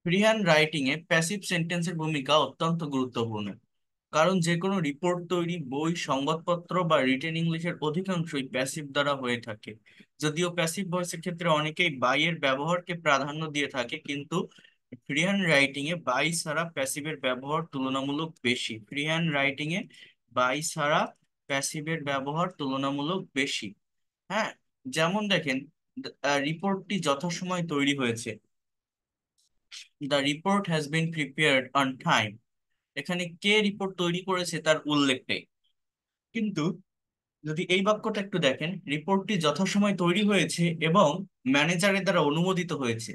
Freehand writing এ passive সেন্টেন্সের ভূমিকা অত্যন্ত গুরুত্বপূর্ণ। কারণ যে কোনো রিপোর্ট তৈরি, বই, সংবাদপত্র বা রিটেন ইংলিশের অধিকাংশই প্যাসিভ দ্বারা হয়ে থাকে। যদিও প্যাসিভ ভয়েসের ক্ষেত্রে অনেকেই বাই এর ব্যবহারকে প্রাধান্য দিয়ে থাকে, কিন্তু ফ্রিহ্যান্ড রাইটিং এ বাই ছাড়া প্যাসিভের ব্যবহার তুলনামূলক বেশি। ফ্রিহ্যান্ড রাইটিং এ বাই ছাড়া প্যাসিভের ব্যবহার তুলনামূলক বেশি। হ্যাঁ, যেমন দেখেন, রিপোর্টটি যথাসময়ে তৈরি হয়েছে। The report has been prepared on time. এখানে কে রিপোর্ট তৈরি করেছে তার উল্লেখ নেই। কিন্তু যদি এই বাক্যটা একটু দেখেন, রিপোর্টটি যথাসময়ে তৈরি হয়েছে এবং ম্যানেজারের দ্বারা অনুমোদিত হয়েছে,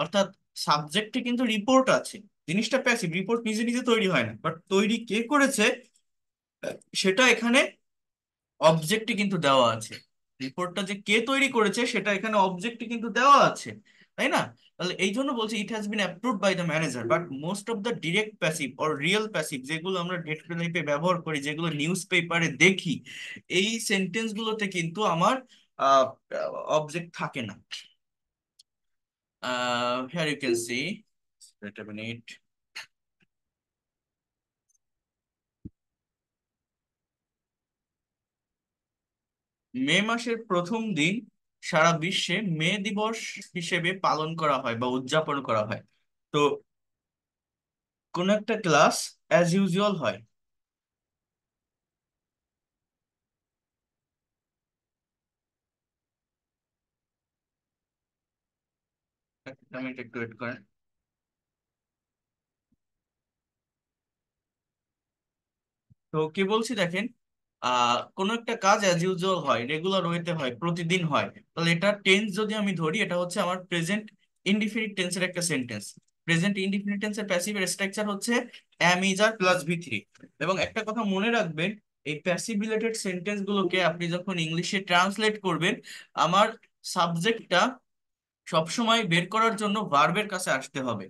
অর্থাৎ সাবজেক্টে কিন্তু রিপোর্ট আছে। জিনিসটা প্যাসিভ, রিপোর্ট নিজে নিজে তৈরি হয় না, বাট তৈরি কে করেছে সেটা এখানে অবজেক্টে কিন্তু দেওয়া আছে। রিপোর্টটা যে কে তৈরি করেছে সেটা এখানে অবজেক্টে কিন্তু দেওয়া আছে, তাই না? তাহলে এই জন্য বলছি it has been approved by the manager. But most of the direct passive or real passive, যেগুলো আমরা ডে টু ডে লাইফে ব্যবহার করি, যেগুলো নিউজ পেপারে দেখি, এই সেন্টেন্স গুলোতে কিন্তু আমার অবজেক্ট থাকে না। Here you can see, wait a minute. May মাসের প্রথম দিন সারা বিশ্বে মে দিবস হিসেবে পালন করা হয় বা উদযাপন করা হয়। তো কোন একটা ক্লাস অ্যাজ ইউজুয়াল হয়। একটা মিনিট একটু ওয়েট করেন। তো কি বলছি দেখেন, কোন একটা কাজ অ্যাজ ইউজুয়াল হয়, রেগুলার ওয়েতে হয়, প্রতিদিন হয়। তাহলে এটা টেন্স যদি আমি ধরি, এটা হচ্ছে আমার প্রেজেন্ট ইনডিফিনিট টেন্সের একটা সেন্টেন্স। প্রেজেন্ট ইনডিফিনিট টেন্সের প্যাসিভের স্ট্রাকচার হচ্ছে am, is, are plus V three. এবং একটা কথা মনে রাখবেন, এই প্যাসিভ রিলেটেড সেন্টেন্স গুলোকে আপনি যখন ইংলিশে ট্রান্সলেট করবেন, আমার সাবজেক্টটা সবসময় বের করার জন্য ভার্বের কাছে আসতে হবে।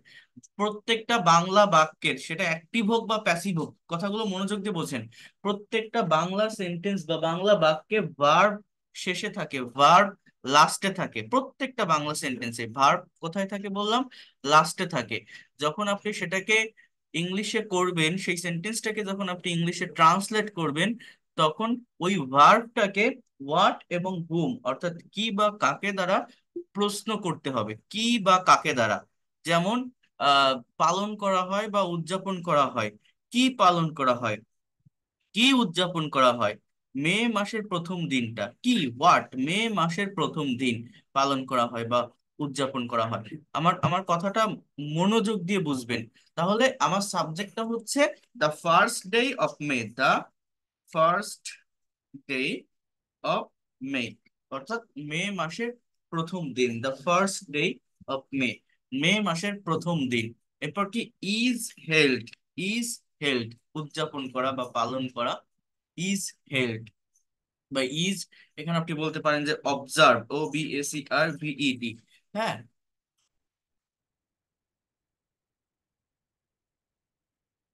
প্রত্যেকটা বাংলা বাক্যের, সেটা অ্যাক্টিভ হোক বা প্যাসিভ হোক, কথাগুলো মনোযোগ দিয়ে বোঝেন। প্রত্যেকটা বাংলা সেন্টেন্স বা বাংলা বাক্যে ভার্ব শেষে থাকে, ভার্ব লাস্টে থাকে। প্রত্যেকটা বাংলা সেন্টেন্সে ভার্ব কোথায় থাকে বললাম? লাস্টে থাকে। যখন আপনি সেটাকে ইংলিশে করবেন, সেই সেন্টেন্সটাকে যখন আপনি ইংলিশে ট্রান্সলেট করবেন, তখন ওই ভার্বটাকে হোয়াট এবং হুম, অর্থাৎ কি বা কাকে দ্বারা প্রশ্ন করতে হবে, কি বা কাকে দ্বারা। যেমন আহ পালন করা হয় বা উদযাপন করা হয়। কি পালন করা হয়, কি উদযাপন করা হয়? মে মাসের প্রথম দিনটা কি, হোয়াট, মে মাসের প্রথম দিন পালন করা হয় বা উদযাপন করা হয়। আমার আমার কথাটা মনোযোগ দিয়ে বুঝবেন। তাহলে আমার সাবজেক্টটা হচ্ছে the first day of May, the first day of May, অর্থাৎ মে মাসের প্রথম দিন, the first day of May, May মাসের প্রথম দিন। এরপর কি, ইজ হেল্ড, ইজ হেল্ড উদযাপন করা বা পালন করা, ইজ হেল্ড বা ইজ। এখানে আপনি বলতে পারেন যে অবজার্ভ, OBSERVED। হ্যাঁ,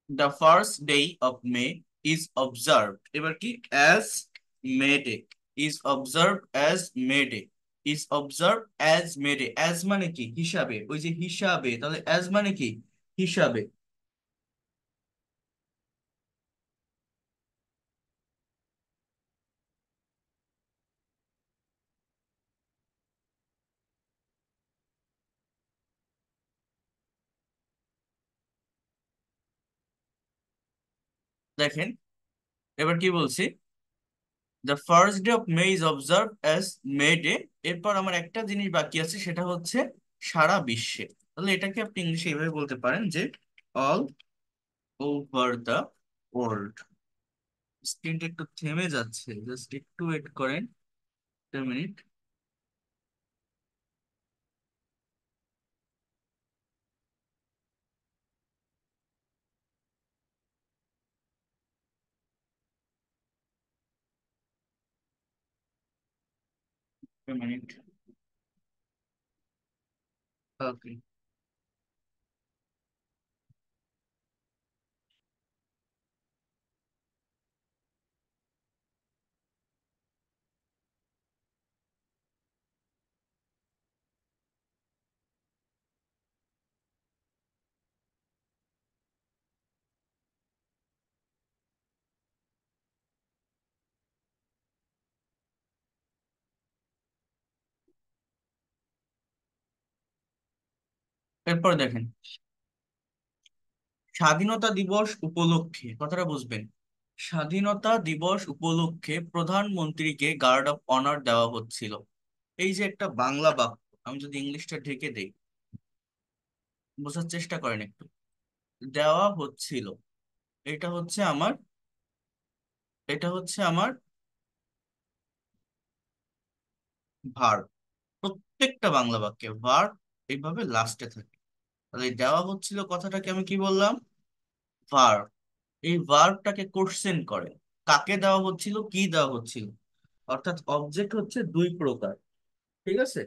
the first day of May is observe. এবার কি, as May Day, is observe as May Day, is observe as May Day. As মানে কি, হিসাবে, ওই যে হিসাবে, তাহলে অ্যাজ মানে কি, হিসাবে। দেখেন, এবার কি বলছি, the first day of May is observe as May Day. এরপর আমার একটা জিনিস বাকি আছে, সেটা হচ্ছে সারা বিশ্বে। তাহলে এটাকে আপনি ইংলিশে এইভাবে বলতে পারেন যে অল ওভার দ্য ওয়ার্ল্ড। স্ক্রিনটা একটু থেমে যাচ্ছে, জাস্ট একটু ওয়েট করেন, 1 মিনিট। মিনিট। ওকে। এরপর দেখেন, স্বাধীনতা দিবস উপলক্ষে, কথাটা বুঝবেন, স্বাধীনতা দিবস উপলক্ষে প্রধানমন্ত্রীকে গার্ড অফ অনার দেওয়া হচ্ছিল। এই যে একটা বাংলা বাক্য, আমি যদি ইংলিশটা ঢেকে দেই, বোঝার চেষ্টা করেন একটু। দেওয়া হচ্ছিল, এটা হচ্ছে আমার, এটা হচ্ছে আমার ভার্ব। প্রত্যেকটা বাংলা বাক্যে ভার্ব এইভাবে লাস্টে থাকে। তাহলে এই দেওয়া হচ্ছিল কথাটাকে আমি কি বললাম? ভার্ব। এই ভার্বটাকে কোশ্চেন করে, কাকে দেওয়া হচ্ছিল, কি দেওয়া হচ্ছিল। অর্থাৎ অবজেক্ট হচ্ছে দুই প্রকার, ঠিক আছে?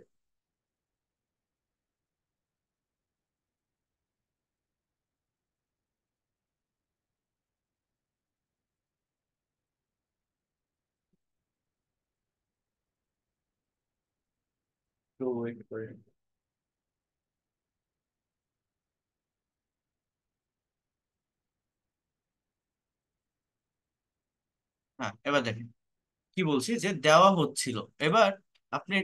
তো wait করে। হ্যাঁ, এবার দেখেন কি বলছি, যে দেওয়া হচ্ছিল। এবার আপনি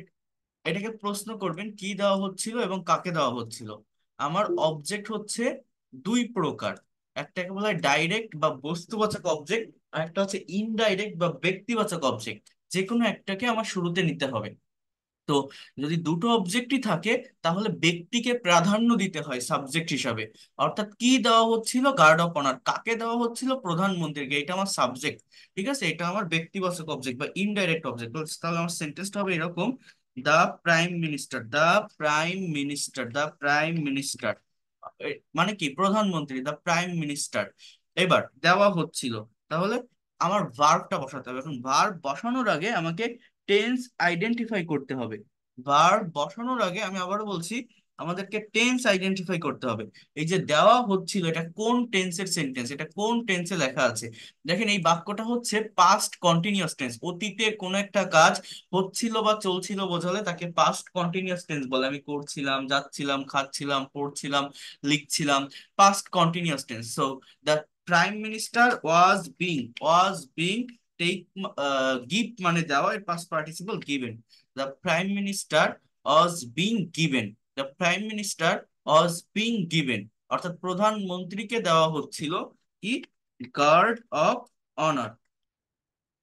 এটাকে প্রশ্ন করবেন কি দেওয়া হচ্ছিল এবং কাকে দেওয়া হচ্ছিল। আমার অবজেক্ট হচ্ছে দুই প্রকার, একটাকে বলা হয় ডাইরেক্ট বা বস্তুবাচক অবজেক্ট, আর একটা হচ্ছে ইনডাইরেক্ট বা ব্যক্তিবাচক অবজেক্ট। যে কোনো একটাকে আমার শুরুতে নিতে হবে। তো যদি দুটো অবজেক্টই থাকে, তাহলে ব্যক্তিকে প্রাধান্য দিতে হয় সাবজেক্ট হিসাবে। অর্থাৎ কি দেওয়া হচ্ছিল? Guard of honour. কাকে দেওয়া হচ্ছিল? প্রধানমন্ত্রীকে। এটা আমার সাবজেক্ট, ঠিক আছে? এটা আমার ব্যক্তিবাচক অবজেক্ট বা ইনডাইরেক্ট অবজেক্ট। তাহলে আমার সেন্টেন্সটা হবে এরকম: দা প্রাইম মিনিস্টার, দা প্রাইম মিনিস্টার, দা প্রাইম মিনিস্টার, মানে কি? প্রধানমন্ত্রী, দা প্রাইম মিনিস্টার। এবার দেওয়া হচ্ছিল, তাহলে আমার ভার্বটা বসাতে হবে। এখন ভার্ব বসানোর আগে আমাকে টেন্স আইডেন্টিফাই করতে হবে। ভার্ব বসানোর আগে আমি আবারও বলছি, আমাদেরকে টেন্স আইডেন্টিফাই করতে হবে। এই যে দেওয়া হচ্ছিল, এটা কোন টেন্সের সেন্টেন্স, এটা কোন টেন্সে লেখা আছে। দেখেন এই বাক্যটা হচ্ছে পাস্ট কন্টিনিউয়াস টেন্স। অতীতে কোনো একটা কাজ হচ্ছিল বা চলছিল বোঝালে তাকে পাস্ট কন্টিনিউয়াস টেন্স বলে। আমি করছিলাম, যাচ্ছিলাম, খাচ্ছিলাম, পড়ছিলাম, লিখছিলাম, past continuous tense. So the prime minister was being take, give মানে দেওয়া, এর past participle given. The prime minister was being given, the prime minister was being given, অর্থাৎ প্রধানমন্ত্রীকে দেওয়া হচ্ছিল কি? Guard of honour.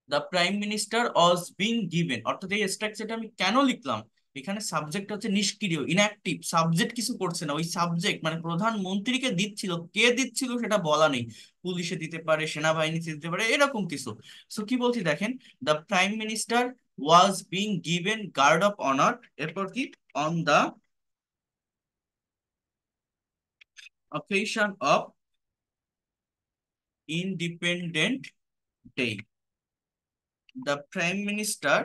The prime minister was being given, অর্থাৎ এই স্ট্রাকচারটা আমি কেন লিখলাম? এখানে সাবজেক্ট হচ্ছে নিষ্ক্রিয়, ইনঅ্যাক্টিভ। সাবজেক্ট কিছু করছে না, ওই সাবজেক্ট মানে প্রধানমন্ত্রীকে দিচ্ছিল, কে দিচ্ছিল সেটা বলা নেই। পুলিশে দিতে পারে, সেনাবাহিনীতে দিতে পারে, এরকম কিছু। সো কি বলছি দেখেন, the prime minister was being given guard of honour, এরপর কি? On the occasion of independent day. The prime minister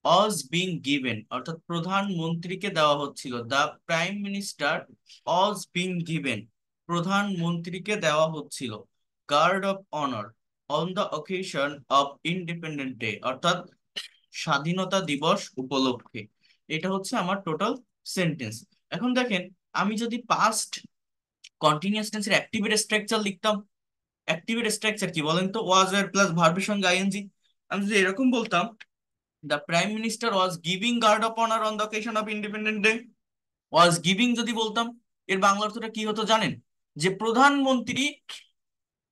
was being given, অর্থাৎ প্রধানমন্ত্রীকে দেওয়া হচ্ছিল। The prime minister was being given, প্রধানমন্ত্রীকে দেওয়া হচ্ছিল guard of honour on the occasion of independent day, অর্থাৎ স্বাধীনতা দিবস উপলক্ষে। এটা হচ্ছে আমার টোটাল সেন্টেন্স। এখন দেখেন, আমি যদি পাস্ট কন্টিনিউয়াস টেন্সের অ্যাক্টিভেট স্ট্রাকচার লিখতাম। অ্যাক্টিভেট স্ট্রাকচার কি বলেন তো? ওয়াজ এর প্লাস ভার্বের সঙ্গে আইএনজি। আমি যদি এরকম বলতাম, the prime minister was giving guard of honour on the occasion of independent day, was giving যদি বলতাম, এর বাংলা অর্থটা কি হতো জানেন? যে প্রধানমন্ত্রী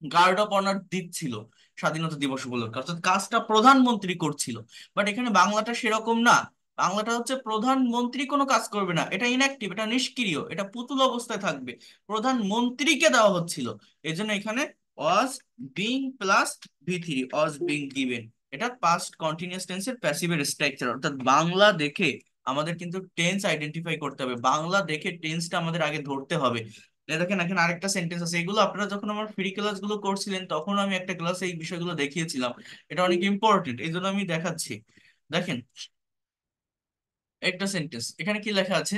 গার্ড অফ অনার দিচ্ছিল স্বাধীনতা দিবস উপলক্ষে, অর্থাৎ কাজটা প্রধানমন্ত্রী করছিল। বাট এখানে বাংলাটা সেরকম না। বাংলাটা হচ্ছে প্রধানমন্ত্রী কোনো কাজ করবে না, এটা ইনঅ্যাক্টিভ, এটা নিষ্ক্রিয়, এটা পুতুল অবস্থায় থাকবে। প্রধানমন্ত্রীকে দেওয়া হচ্ছিল, এই জন্য এখানে ওয়াজ বিং প্লাস ভি3, ওয়াজ বিং গিভেন। এটা পাস্ট কন্টিনিউয়াস টেন্সের প্যাসিভের স্ট্রাকচার। অর্থাৎ বাংলা দেখে আমাদের কিন্তু টেন্স আইডেন্টিফাই করতে হবে, বাংলা দেখে টেন্সটা আমাদের আগে ধরতে হবে। দেখেন এখানে আরেকটা সেন্টেন্স আছে, এগুলো আপনারা যখন আমার ফ্রি ক্লাস গুলো করছিলেন তখন আমি একটা ক্লাসে এই বিষয়গুলো দেখিয়েছিলাম। এটা অনেক ইম্পর্টেন্ট, এই জন্য আমি দেখাচ্ছি। দেখেন একটা সেন্টেন্স, এখানে কি লেখা আছে?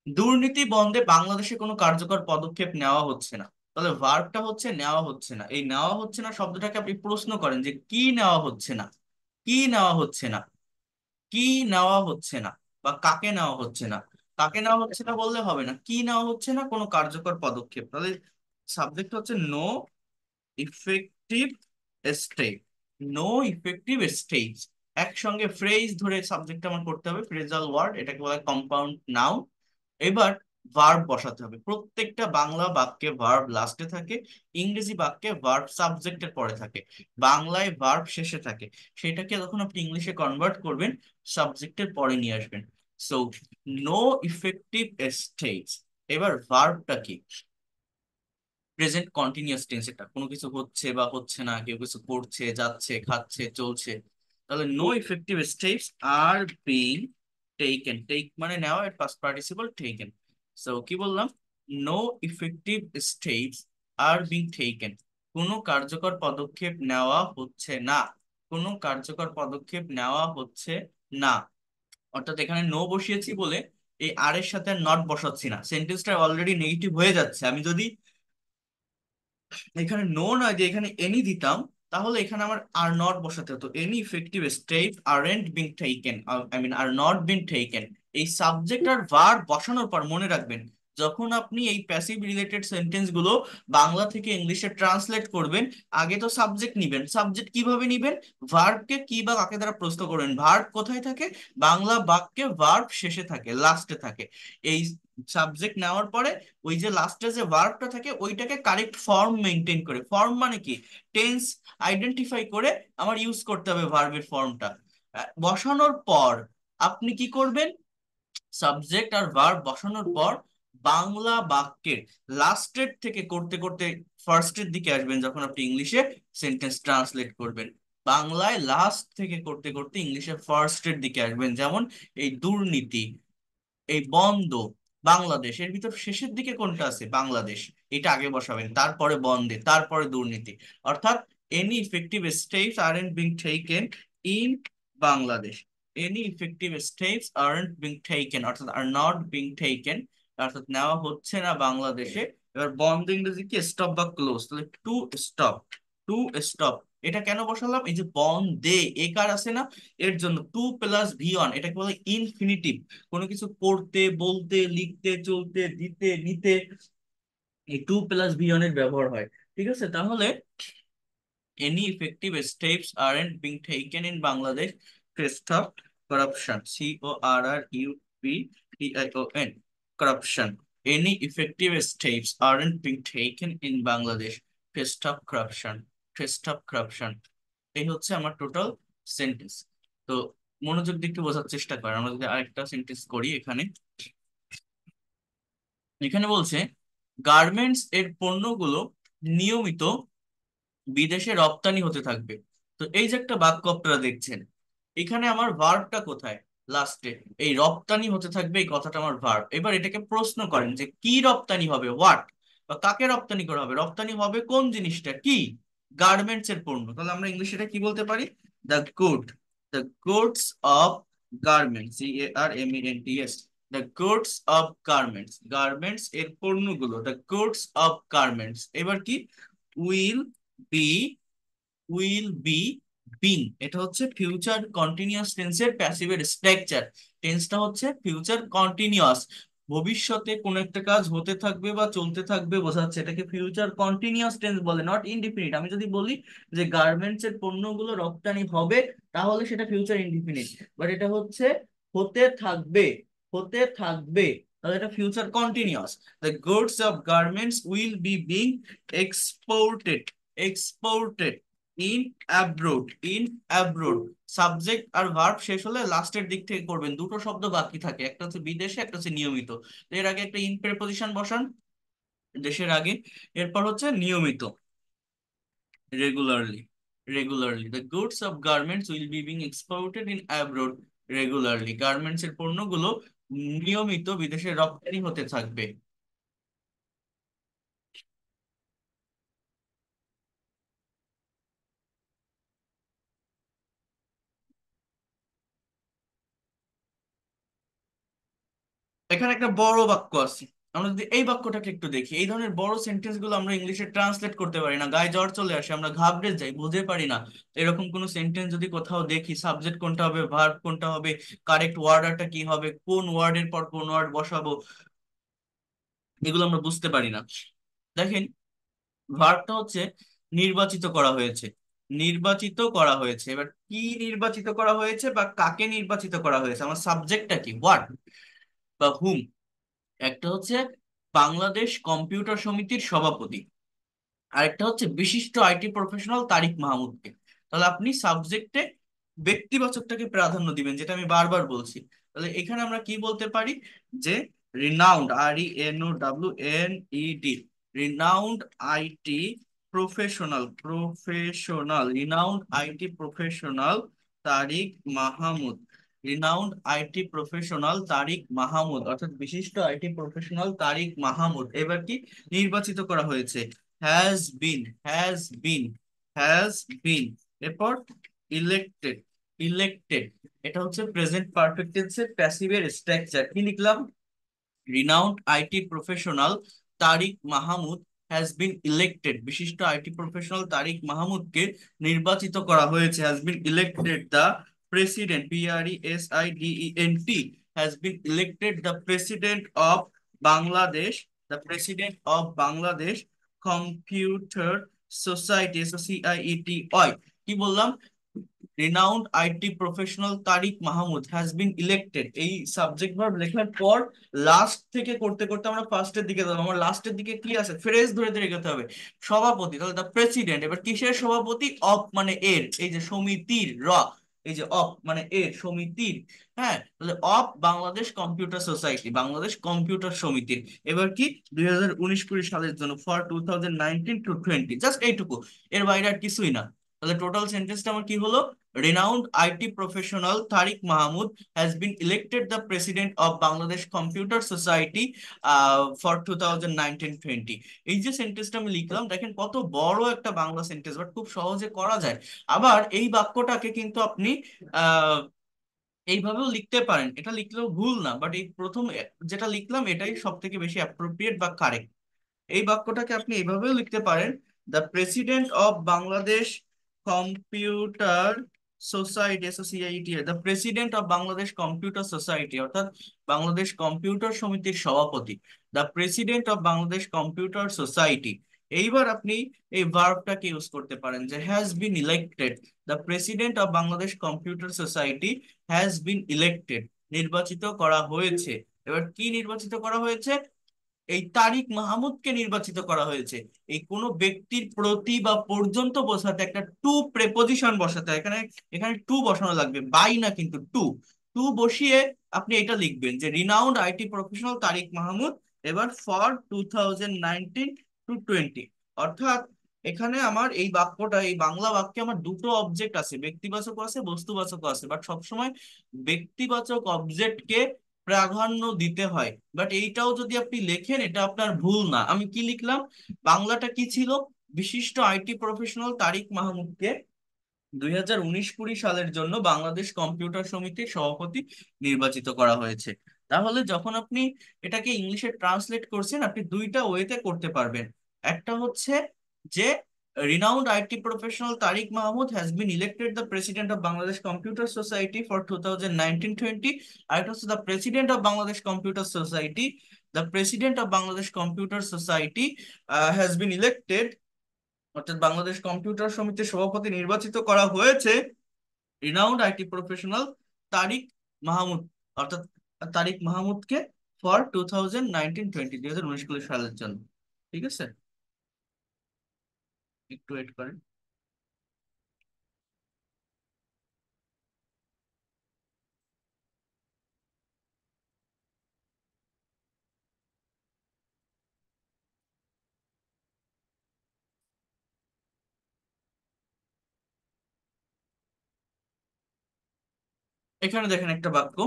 দুর্নীতি বন্ধে বাংলাদেশে কোনো কার্যকর পদক্ষেপ নেওয়া হচ্ছে না। তাহলে ভার্বটা হচ্ছে নেওয়া হচ্ছে না। এই নেওয়া হচ্ছে না শব্দটাকে আপনি প্রশ্ন করেন যে কি নেওয়া হচ্ছে না, কি নেওয়া হচ্ছে না, কি নেওয়া হচ্ছে না, বা কাকে নেওয়া হচ্ছে না। কাকে নেওয়া হচ্ছে না বললে হবে না, কি নেওয়া হচ্ছে না? কোনো কার্যকর পদক্ষেপ। তাহলে সাবজেক্ট হচ্ছে no effective step, no effective stage. একসঙ্গে ফ্রেজ ধরে সাবজেক্ট আমার করতে হবে, ফ্রেজাল ওয়ার্ড, এটাকে বলা হয় কম্পাউন্ড নাউন। এবার ভার্ব বসাতে হবে। প্রত্যেকটা বাংলা বাক্যে ভার্ব লাস্টে থাকে, ইংরেজি বাক্যে ভার্ব সাবজেক্টের পরে থাকে, বাংলায় ভার্ব শেষে থাকে। সেটাকে যখন আপনি ইংলিশে কনভার্ট করবেন, সাবজেক্টের পরে নিয়ে আসবেন। So no effective states. এবার ভার্বটা কি? প্রেজেন্ট কন্টিনিউয়াস টেন্স, এটা কোনো কিছু হচ্ছে বা হচ্ছে না, কেউ কিছু করছে, যাচ্ছে, খাচ্ছে, চলছে। তাহলে no effective steps are being taken, take মানে নেওয়া, এর পাস্ট পার্টিসিপল টেকেন। সো কি বললাম? No effective steps are being taken, কোনো কার্যকর পদক্ষেপ নেওয়া হচ্ছে না, কোনো কার্যকর পদক্ষেপ নেওয়া হচ্ছে না। অর্থাৎ এখানে নো বসিয়েছি বলে এই আর এর সাথে নট বসাচ্ছি না, সেন্টেন্সটা অলরেডি নেগেটিভ হয়ে যাচ্ছে। আমি যদি এখানে নো নয় যে এখানে এনি দিতাম, তাহলে এখানে আমার আর নট বসাতে হতো, any effective step aren't being taken, I mean are not being taken. এই সাবজেক্ট আর ভার্ব বসানোর পর মনে রাখবেন, যখন আপনি এই প্যাসিভ রিলেটেড সেন্টেন্স গুলো বাংলা থেকে ইংলিশে ট্রান্সলেট করবেন, আগে তো সাবজেক্ট নিবেন। সাবজেক্ট কিভাবে নিবেন? ভার্বকে কি বা কাকে দ্বারা প্রশ্ন করবেন। ভার্ব কোথায় থাকে? বাংলা বাক্যে ভার্ব শেষে থাকে, লাস্টে থাকে। এই সাবজেক্ট নেওয়ার পরে ওই যে লাস্টে যে ভার্বটা থাকে ওইটাকে কারেক্ট ফর্ম মেনটেন করে, ফর্ম মানে কি, টেন্স আইডেন্টিফাই করে আমার ইউজ করতে হবে ভার্বের ফর্মটা। বসানোর পর আপনি কি করবেন? সাবজেক্ট আর ভার্ব বসানোর পর বাংলা বাক্যের লাস্টের থেকে করতে করতে ফার্স্টের দিকে আসবেন, যখন আপনি ইংলিশে সেন্টেন্স ট্রান্সলেট করবেন। বাংলায় লাস্ট থেকে করতে করতে ইংলিশে ফার্স্টের দিকে আসবেন। যেমন এই দুর্নীতি, এই বন্ধ, বাংলাদেশ, এর ভিতর শেষের দিকে কোনটা আছে? বাংলাদেশ। এটা আগে বসাবেন, তারপরে বন্ধে, তারপরে দুর্নীতি। অর্থাৎ any effective steps aren't being taken in Bangladesh, any effective steps aren't being taken অর্থাৎ আর নট বিং টেকেন, অর্থাৎ নেওয়া হচ্ছে না বাংলাদেশে। এবার বন্ধ ইংরেজি কি? স্টপ বা ক্লোজ। তাহলে টু স্টপ, টু স্টপ। এটা কেন বসালাম? এই যে বন্ধে একার আছে না, এর জন্য টু প্লাস ভি অন, এটাকে বলে ইনফিনিটিভ। কোনো কিছু করতে, বলতে, লিখতে, চলতে, দিতে, নিতে এই টু প্লাস বিয়নের ব্যবহার হয়। ঠিক আছে, তাহলে any effective steps aren't being taken in Bangladesh to stop corruption. CORRUPTION. Corruption. Any effective steps aren't being taken in Bangladesh to stop corruption. To stop corruption. এই হচ্ছে আমার টোটাল সেন্টেন্স। তো মনোযোগ দিয়ে একটু বোঝার চেষ্টা করেন। আমরা যদি আরেকটা সেন্টেন্স করি এখানে, এখানে বলছে গার্মেন্টস এর পণ্যগুলো নিয়মিত বিদেশে রপ্তানি হতে থাকবে। তো এই যে একটা বাক্য আপনারা দেখছেন, এখানে আমার ভার্বটা কোথায়? লাস্টে। এই রপ্তানি হতে থাকবে, এই কথাটা আমার ভার্ব। এবার এটাকে প্রশ্ন করেন যে কি রপ্তানি হবে, হোয়াট, বা কাকে রপ্তানি করা হবে? রপ্তানি হবে কোন জিনিসটা? কি? গার্মেন্টস এর পণ্য। তাহলে আমরা ইংলিশে এটা কি বলতে পারি? The good, the goods of garments, GARMENTS, the goods of garments, garments এর পণ্যগুলো, দ্য গুডস অফ গার্মেন্টস। এবার কি? Will be, will be being, এটা হচ্ছে ফিউচার কন্টিনিউয়াস টেন্সের প্যাসিভের স্ট্রাকচার। টেন্সটা হচ্ছে ফিউচার কন্টিনিউয়াস, ভবিষ্যতে কোন একটা কাজ হতে থাকবে বা চলতে থাকবে বোঝাচ্ছে, এটাকে ফিউচার কন্টিনিউয়াস টেন্স বলে, নট ইনডিফিনিট। আমি যদি বলি যে গার্মেন্টস এর পণ্যগুলো রপ্তানি হবে, তাহলে সেটা ফিউচার ইনডিফিনিট। বাট এটা হচ্ছে হতে থাকবে, হতে থাকবে, তাহলে এটা future continuous. The goods of garments will be being exported, exported in abroad, in abroad. Subject আর ভার্ব শেষ হলে লাস্টের দিক থেকে করবেন। দুটো শব্দ বাকি থাকে, একটা হচ্ছে বিদেশে, একটা হচ্ছে নিয়মিত। তো এর আগে একটা ইন প্রেপোজিশন বসান দেশের আগে, এরপর হচ্ছে নিয়মিত, regularly, regularly. The goods of garments will be being exported in abroad regularly, garments এর পণ্যগুলো নিয়মিত বিদেশে রপ্তানি হতে থাকবে। এখানে একটা বড় বাক্য আছে, আমরা যদি এই বাক্যটাকে একটু দেখি, এই ধরনের বড় সেন্টেন্স গুলো আমরা ইংলিশে ট্রান্সলেট করতে পারি না, গায়ে জ্বর চলে আসে, আমরা ঘাবড়ে যাই, বুঝে পারি না। এরকম কোন সেন্টেন্স যদি কোথাও দেখি, সাবজেক্ট কোনটা হবে, ভার্ব কোনটা হবে, কারেক্ট ওয়ার্ডারটা কি হবে, কোন ওয়ার্ডের পর কোন ওয়ার্ড বসাবো, এগুলো আমরা বুঝতে পারি না। দেখেন, ভার্বটা হচ্ছে নির্বাচিত করা হয়েছে, নির্বাচিত করা হয়েছে। এবার কি নির্বাচিত করা হয়েছে বা কাকে নির্বাচিত করা হয়েছে? আমার সাবজেক্টটা কি? হোয়াট বা হুম। একটা হচ্ছে বাংলাদেশ কম্পিউটার সমিতির সভাপতি, আরেকটা হচ্ছে বিশিষ্ট আইটি প্রফেশনাল তারিক মাহমুদকে। তাহলে আপনি সাবজেক্টে ব্যক্তিবাচকটাকে প্রাধান্য দিবেন, যেটা আমি বারবার বলছি। তাহলে এখানে আমরা কি বলতে পারি যে renowned, RENOWNED, renowned IT renowned IT professional Tariq Mahmud, renowned IT professional Tariq Mahmud, অর্থাৎ বিশিষ্ট আইটি প্রফেশনাল তারিক মাহমুদ এবার কি নির্বাচিত করা হয়েছে। হ্যাজ বিন, হ্যাজ বিন, এরপর ইলেক্টেড, ইলেক্টেড, এটা হচ্ছে প্রেজেন্ট পারফেক্ট টেন্সের প্যাসিভের স্ট্রাকচার। কি লিখলাম? Renowned IT professional Tariq Mahmud has been elected, বিশিষ্ট আইটি প্রফেশনাল তারিক মাহমুদকে নির্বাচিত করা হয়েছে। Has been elected the president, PRESIDENT, has been elected the president of Bangladesh, the president of Bangladesh computer society, SOCIETY। কি বললাম? Renowned IT professional Tariq Mahmud has been elected, এই subject verb লেখার পর last থেকে করতে করতে আমরা ফার্স্টের দিকে যাবো। আমার লাস্টের দিকে কি আছে, ফ্রেজ ধরে ধরে এগোতে হবে। সভাপতি, তাহলে দ্য প্রেসিডেন্ট, এবার কিসের সভাপতি? অফ মানে এর, এই যে সমিতির এই যে অফ মানে এর, সমিতির। হ্যাঁ, তাহলে of Bangladesh computer society, Bangladesh computer সমিতির। এবার কি 2019-20 সালের জন্য, ফর 2019-20, জাস্ট এইটুকু, এর বাইরে আর কিছুই না। তাহলে টোটাল সেন্টেন্সটা আমার কি হলো? Renowned IT professional Tariq Mahmood has been elected the president of Bangladesh Computer Society for 2019-20। এই যে সেন্টেন্সটা আমি লিখলাম, দেখেন কত বড় একটা বাংলা সেন্টেন্স, বাট খুব সহজে করা যায়। আবার এই বাক্যটাকে কিন্তু আপনি আহ এইভাবেও লিখতে পারেন, এটা লিখলেও ভুল না, বাট এই প্রথম যেটা লিখলাম এটাই সব থেকে বেশি অ্যাপ্রোপ্রিয়েট বা কারেক্ট। এই বাক্যটাকে আপনি এইভাবেও লিখতে পারেন, the president of Bangladesh computer society, SOCIETY, the president of Bangladesh computer society, অর্থাৎ বাংলাদেশ কম্পিউটার সমিতির সভাপতি, the president of Bangladesh computer society. এইবার আপনি এই ভার্বটাকে ইউজ করতে পারেন যে has been elected, the president of Bangladesh computer society has been elected, নির্বাচিত করা হয়েছে। এবার কি নির্বাচিত করা হয়েছে? এই তারিক মাহমুদকে নির্বাচিত করা হয়েছে। এই কোনো ব্যক্তির প্রতি বা পর্যন্ত বোঝাতে একটা টু প্রেপোজিশন বসাতে হয়। এখানে এখানে টু বসানো লাগবে, বাই না কিন্তু টু। টু বসিয়ে আপনি এটা লিখবেন যে renowned IT professional Tariq Mahmud, এবার ফর 2019-20, অর্থাৎ এখানে আমার এই বাক্যটা, এই বাংলা বাক্যে আমার দুটো অবজেক্ট আছে, ব্যক্তিবাচক আছে, বস্তুবাচক আছে, বাট সবসময় ব্যক্তিবাচক অবজেক্টকে প্রাধান্য দিতে হয়। বাট এইটাও যদি আপনি লেখেন, এটা আপনার ভুল না। আমি কি লিখলাম? বাংলাটা কি ছিল? বিশিষ্ট আইটি প্রফেশনাল তারিক মাহমুদকে 2019-20 সালের জন্য বাংলাদেশ কম্পিউটার সমিতির সভাপতি নির্বাচিত করা হয়েছে। তাহলে যখন আপনি এটাকে ইংলিশে ট্রান্সলেট করছেন, আপনি দুইটা ওয়েতে করতে পারবেন। একটা হচ্ছে যে renowned IT professional Tariq Mahmud has been elected the president of Bangladesh computer society for 2019-20। আর একটা হচ্ছে the president of Bangladesh computer society, the president of Bangladesh computer society has been elected, অর্থাৎ বাংলাদেশ কম্পিউটার সমিতির সভাপতি নির্বাচিত করা হয়েছে renowned IT professional Tariq Mahmud, অর্থাৎ তারিক মাহমুদকে ফর 2019-20, 2019 সালের জন্য। ঠিক আছে, একটু ওয়েট করেন। এখানে দেখেন একটা বাক্য,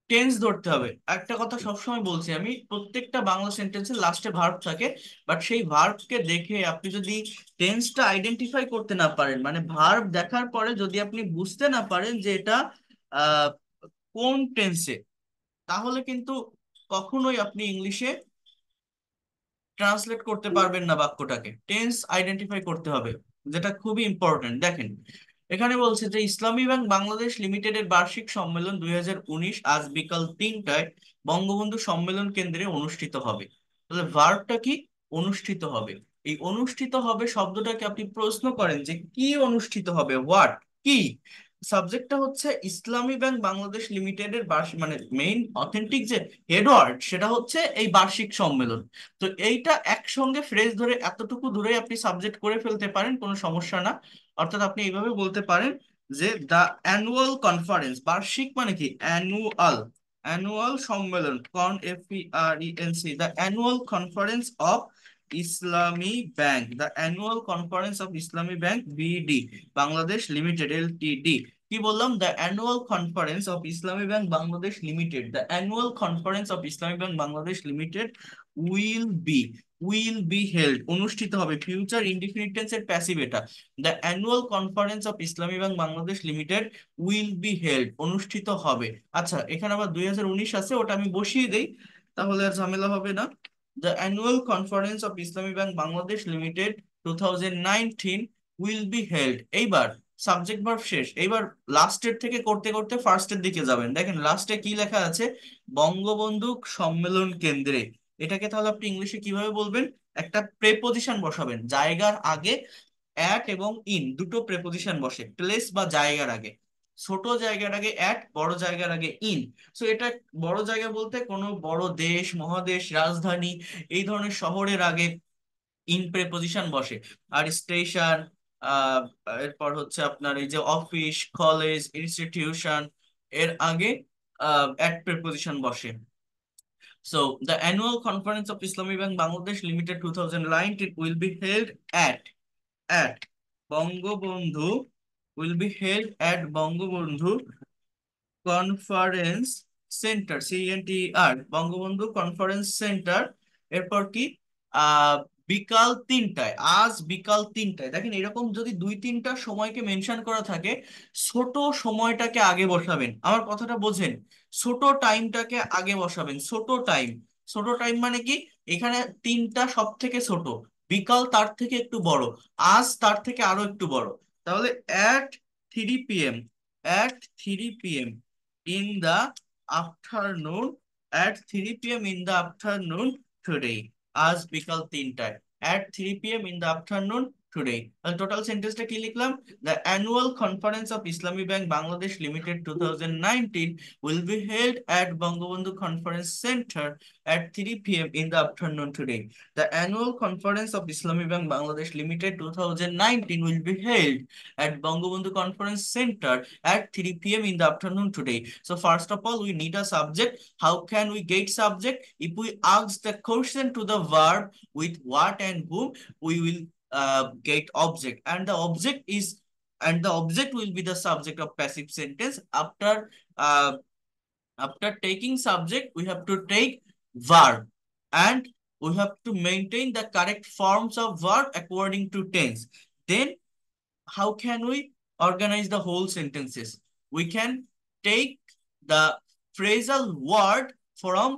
টেন্স ধরতে হবে। একটা কথা সবসময় বলছি আমি, প্রত্যেকটা বাংলা সেন্টেন্সের লাস্টে ভার্ব থাকে, বাট সেই ভার্বকে দেখে আপনি যদি টেন্সটা আইডেন্টিফাই করতে না পারেন, মানে ভার্ব দেখার পরে যদি আপনি বুঝতে না পারেন যে এটা আহ কোন টেন্সে, তাহলে কিন্তু কখনোই আপনি ইংলিশে ট্রান্সলেট করতে পারবেন না বাক্যটাকে। টেন্স আইডেন্টিফাই করতে হবে, যেটা খুবই ইম্পর্টেন্ট। দেখেন এখানে বলছে যে ইসলামী ব্যাংক বাংলাদেশ লিমিটেডের বার্ষিক সম্মেলন 2019 আজ বিকাল 3টায় বঙ্গবন্ধু সম্মেলন কেন্দ্রে অনুষ্ঠিত হবে। তাহলে ভার্বটা কি? অনুষ্ঠিত হবে। এই অনুষ্ঠিত হবে শব্দটাকে আপনি প্রশ্ন করেন যে কি অনুষ্ঠিত হবে, হোয়াট, কি? সাবজেক্টটা হচ্ছে ইসলামী ব্যাংক বাংলাদেশ লিমিটেডের মানে মেইন অথেন্টিক যে হেডওয়ার্ড সেটা হচ্ছে এই বার্ষিক সম্মেলন। তো এইটা একসঙ্গে ফ্রেজ ধরে এতটুকু দূরে আপনি সাবজেক্ট করে ফেলতে পারেন, কোনো সমস্যা না। অর্থাৎ আপনি এইভাবে বলতে পারেন যে দ্য অ্যানুয়াল কনফারেন্স, বার্ষিক মানে কি অ্যানুয়াল, অ্যানুয়াল সম্মেলন, CONFERENC, the annual conference of Islami bank, the annual conference of Islami bank BD Bangladesh limited LTD। কি বললাম? The annual conference of Islami bank Bangladesh limited, the annual conference of Islami bank Bangladesh limited will be, will be held, অনুষ্ঠিত হবে, future indefinite টেন্সের passive এটা। The annual conference of Islami bank Bangladesh limited will be held, অনুষ্ঠিত হবে। আচ্ছা, এখানে আবার 2019 আছে, ওটা আমি বসিয়ে দেই, তাহলে আর ঝামেলা হবে না। The annual conference of Islami bank Bangladesh limited 2019 will be held. এইবার সাবজেক্ট ভার্ব শেষ, এইবার লাস্টের থেকে করতে করতে ফার্স্টের দিকে যাবেন। দেখেন লাস্টে কি লেখা আছে, বঙ্গবন্ধু সম্মেলন কেন্দ্রে। এটাকে তাহলে আপনি ইংলিশে কিভাবে বলবেন? একটা প্রেপোজিশন বসাবেন, জায়গার আগে অ্যাট এবং ইন দুটো প্রেপোজিশন বসে, প্লেস বা জায়গার আগে। ছোট জায়গার আগে অ্যাট, বড় জায়গার আগে ইন। সো এটা বড় জায়গা বলতে কোনো বড় দেশ, মহাদেশ, রাজধানী, এই ধরনের শহরের আগে ইন প্রেপোজিশন বসে। আর স্টেশন, আহ এরপর হচ্ছে আপনার এই যে অফিস, কলেজ, ইনস্টিটিউশন, এর আগে অ্যাট প্রেপোজিশন বসে। So the annual conference of Islamic Bank Bangladesh Limited 2019 will be held at Bangabandhu, will be held at Bangabandhu conference centre, CNTR, Bangabandhu conference centre. এরপর কি আহ বিকাল 3টায়, আজ বিকাল 3টায়। দেখেন এরকম যদি দুই তিনটা সময়কে মেনশন করা থাকে, ছোট সময়টাকে আগে বসাবেন। আমার কথাটা বোঝেন? ছোট টাইমটাকে আগে বসাবেন, ছোট টাইম। ছোট টাইম মানে কি, এখানে 3টা সব থেকে ছোট, বিকাল তার থেকে একটু বড়, আজ তার থেকে আরো একটু বড়। তাহলে at 3 p.m, at 3 p.m in the afternoon, at 3 p.m in the afternoon today, আজ বিকাল 3টায়, at 3 p.m in the afternoon today। তাহলে টোটাল সেন্টেন্সটা কি লিখলাম? The annual conference of Islamic Bank Bangladesh Limited 2019 will be held at Bangabandhu Conference Center at 3 p.m in the afternoon today. The annual conference of Islamic Bank Bangladesh Limited 2019 will be held at Bangabandhu Conference Center at 3 p.m in the afternoon today. So first of all, we need a subject. How can we get subject? If we ask the question to the verb with what and whom, we will get object, and the object is, and the object will be the subject of passive sentence. Uh, after taking subject, we have to take verb, and we have to maintain the correct forms of verb according to tense. Then how can we organize the whole sentences? We can take the phrasal word from